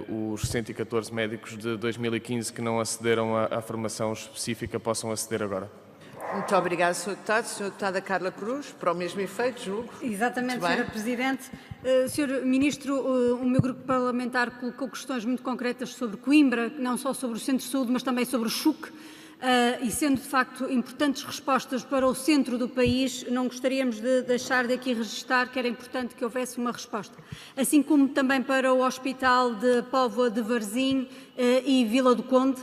os 114 médicos de 2015 que não acederam à formação específica possam aceder agora. Muito obrigada, Sr. Deputado. Sra. Deputada Carla Cruz, para o mesmo efeito, julgo. Exatamente, Muito bem. Sra. Presidente. Sr. Ministro, o meu grupo parlamentar colocou questões muito concretas sobre Coimbra, não só sobre o Centro de Saúde, mas também sobre o CHUC. E sendo, de facto, importantes respostas para o centro do país, não gostaríamos de deixar de aqui registar que era importante que houvesse uma resposta. Assim como também para o Hospital de Póvoa de Varzim e Vila do Conde,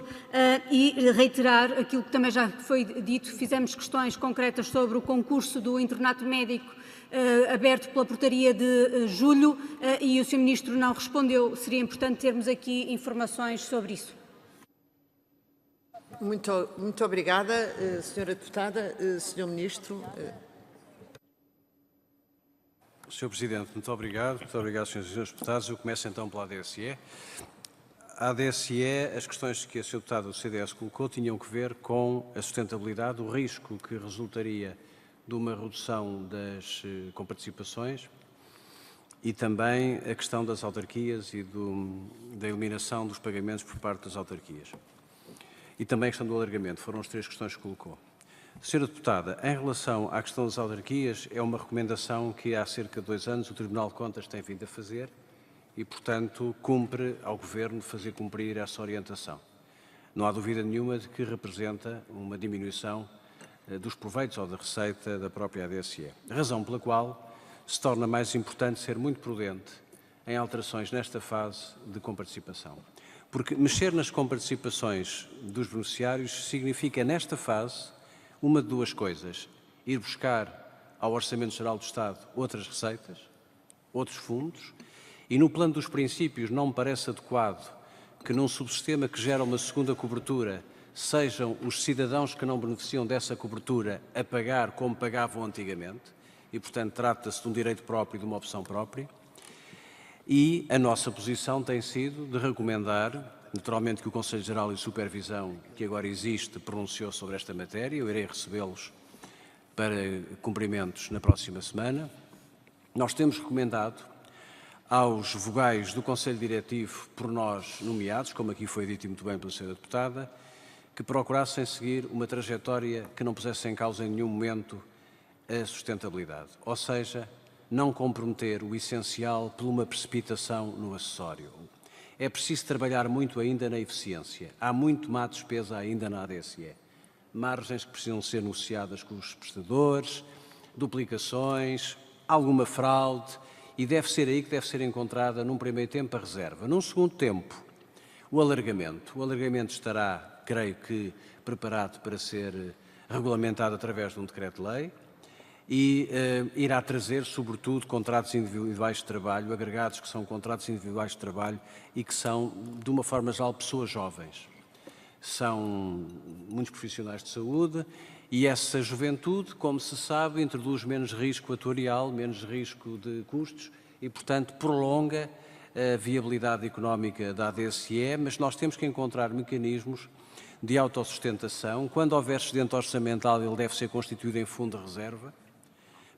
e reiterar aquilo que também já foi dito, fizemos questões concretas sobre o concurso do internato médico aberto pela portaria de julho e o Sr. Ministro não respondeu. Seria importante termos aqui informações sobre isso. Muito obrigada, Sra. Deputada. Sr. Ministro. Sr. Presidente, muito obrigado. Muito obrigado, Srs. e Srs. Deputados. Eu começo então pela ADSE. A ADSE, as questões que a Sra. Deputada do CDS colocou tinham que ver com a sustentabilidade, o risco que resultaria de uma redução das comparticipações e também a questão das autarquias e da eliminação dos pagamentos por parte das autarquias. E também a questão do alargamento, foram as 3 questões que colocou. Senhora Deputada, em relação à questão das autarquias, é uma recomendação que há cerca de 2 anos o Tribunal de Contas tem vindo a fazer e, portanto, cumpre ao Governo fazer cumprir essa orientação. Não há dúvida nenhuma de que representa uma diminuição dos proveitos ou da receita da própria ADSE. Razão pela qual se torna mais importante ser muito prudente em alterações nesta fase de comparticipação. Porque mexer nas comparticipações dos beneficiários significa, nesta fase, uma de 2 coisas: ir buscar ao Orçamento Geral do Estado outras receitas, outros fundos, e no plano dos princípios não me parece adequado que num subsistema que gera uma segunda cobertura sejam os cidadãos que não beneficiam dessa cobertura a pagar como pagavam antigamente, e portanto trata-se de um direito próprio e de uma opção própria. E a nossa posição tem sido de recomendar, naturalmente, que o Conselho Geral de Supervisão, que agora existe, pronunciou sobre esta matéria. Eu irei recebê-los para cumprimentos na próxima semana. Nós temos recomendado aos vogais do Conselho Diretivo, por nós nomeados, como aqui foi dito muito bem pela Sra. Deputada, que procurassem seguir uma trajetória que não pusesse em causa em nenhum momento a sustentabilidade. Ou seja, não comprometer o essencial por uma precipitação no acessório. É preciso trabalhar muito ainda na eficiência. Há muito má despesa ainda na ADSE. Margens que precisam ser negociadas com os prestadores, duplicações, alguma fraude, e deve ser aí que deve ser encontrada, num primeiro tempo, a reserva. Num segundo tempo, o alargamento. O alargamento estará, creio que, preparado para ser regulamentado através de um decreto-lei, e irá trazer, sobretudo, contratos individuais de trabalho, agregados que são contratos individuais de trabalho e que são, de uma forma geral, pessoas jovens. São muitos profissionais de saúde e essa juventude, como se sabe, introduz menos risco atuarial, menos risco de custos e, portanto, prolonga a viabilidade económica da ADSE, mas nós temos que encontrar mecanismos de autossustentação. Quando houver excedente orçamental, ele deve ser constituído em fundo de reserva,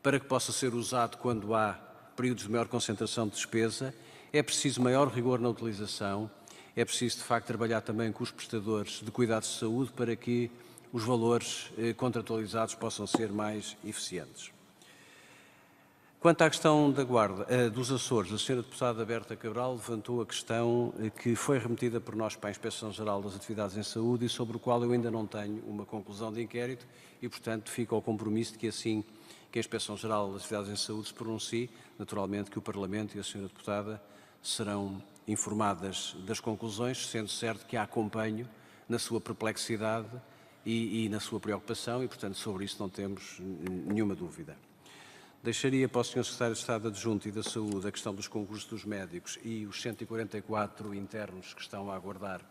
para que possa ser usado quando há períodos de maior concentração de despesa. É preciso maior rigor na utilização, é preciso, de facto, trabalhar também com os prestadores de cuidados de saúde para que os valores contratualizados possam ser mais eficientes. Quanto à questão da Guarda, dos Açores, a Sra. Deputada Berta Cabral levantou a questão que foi remetida por nós para a Inspeção-Geral das Atividades em Saúde e sobre o qual eu ainda não tenho uma conclusão de inquérito e, portanto, fica ao compromisso de que assim que a Inspeção-Geral das Atividades em Saúde se pronuncie, naturalmente que o Parlamento e a Sra. Deputada serão informadas das conclusões, sendo certo que a acompanho na sua perplexidade e na sua preocupação e, portanto, sobre isso não temos nenhuma dúvida. Deixaria para o Sr. Secretário de Estado Adjunto e da Saúde a questão dos concursos dos médicos e os 144 internos que estão a aguardar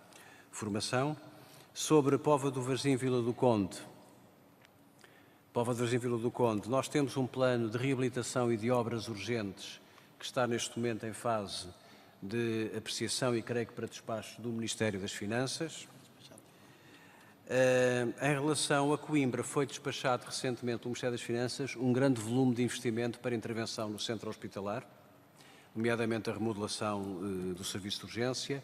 formação. Sobre a Póvoa do Varzim, Vila do Conde, nós temos um plano de reabilitação e de obras urgentes que está neste momento em fase de apreciação e creio que para despacho do Ministério das Finanças. Em relação a Coimbra, foi despachado recentemente do Ministério das Finanças um grande volume de investimento para intervenção no centro hospitalar, nomeadamente a remodelação do serviço de urgência.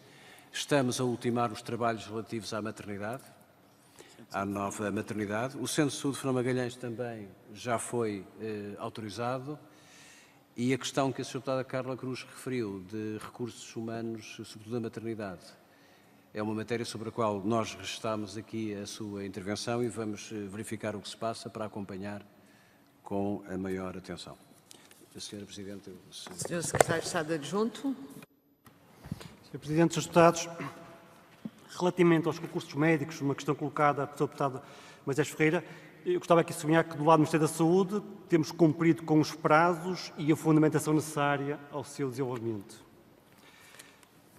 Estamos a ultimar os trabalhos relativos à maternidade, à nova maternidade. O Centro de Saúde Fernão Magalhães também já foi autorizado e a questão que a Sra. Deputada Carla Cruz referiu de recursos humanos, sobretudo da maternidade, é uma matéria sobre a qual nós registámos aqui a sua intervenção e vamos verificar o que se passa para acompanhar com a maior atenção. Sra. Presidente. Sr. Secretário de Estado Adjunto. Sr. Presidente, Srs. Deputados, relativamente aos concursos médicos, uma questão colocada pela Sra. Deputada Moisés Ferreira, eu gostava aqui de sublinhar que do lado do Ministério da Saúde temos cumprido com os prazos e a fundamentação necessária ao seu desenvolvimento.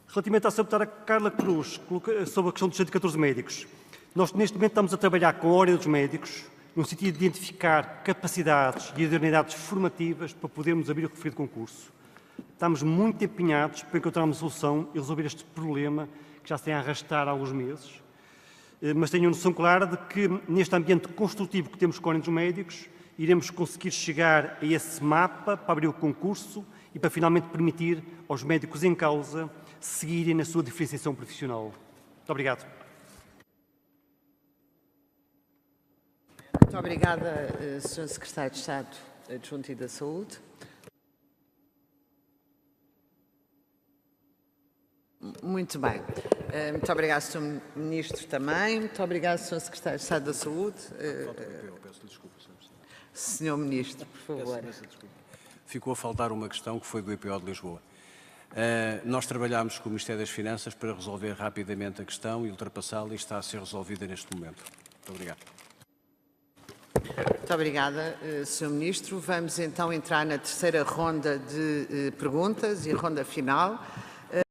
Relativamente à Sra. Deputada Carla Cruz, sobre a questão dos 114 médicos, nós neste momento estamos a trabalhar com a Ordem dos Médicos no sentido de identificar capacidades e idoneidades formativas para podermos abrir o referido concurso. Estamos muito empenhados para encontrar uma solução e resolver este problema que já se tem a arrastar há alguns meses, mas tenho noção clara de que neste ambiente construtivo que temos com a Ordem dos Médicos iremos conseguir chegar a esse mapa para abrir o concurso e para finalmente permitir aos médicos em causa seguirem na sua diferenciação profissional. Muito obrigado. Muito obrigada, Sr. Secretário de Estado Adjunto e da Saúde. Muito bem. Muito obrigado, Sr. Ministro, também. Muito obrigado, Sr. Secretário de Estado da Saúde. Sr. Ministro, por favor. Ficou a faltar uma questão que foi do EPO de Lisboa. Nós trabalhámos com o Ministério das Finanças para resolver rapidamente a questão e ultrapassá-la e está a ser resolvida neste momento. Muito obrigado. Muito obrigada, Sr. Ministro. Vamos então entrar na terceira ronda de perguntas e ronda final.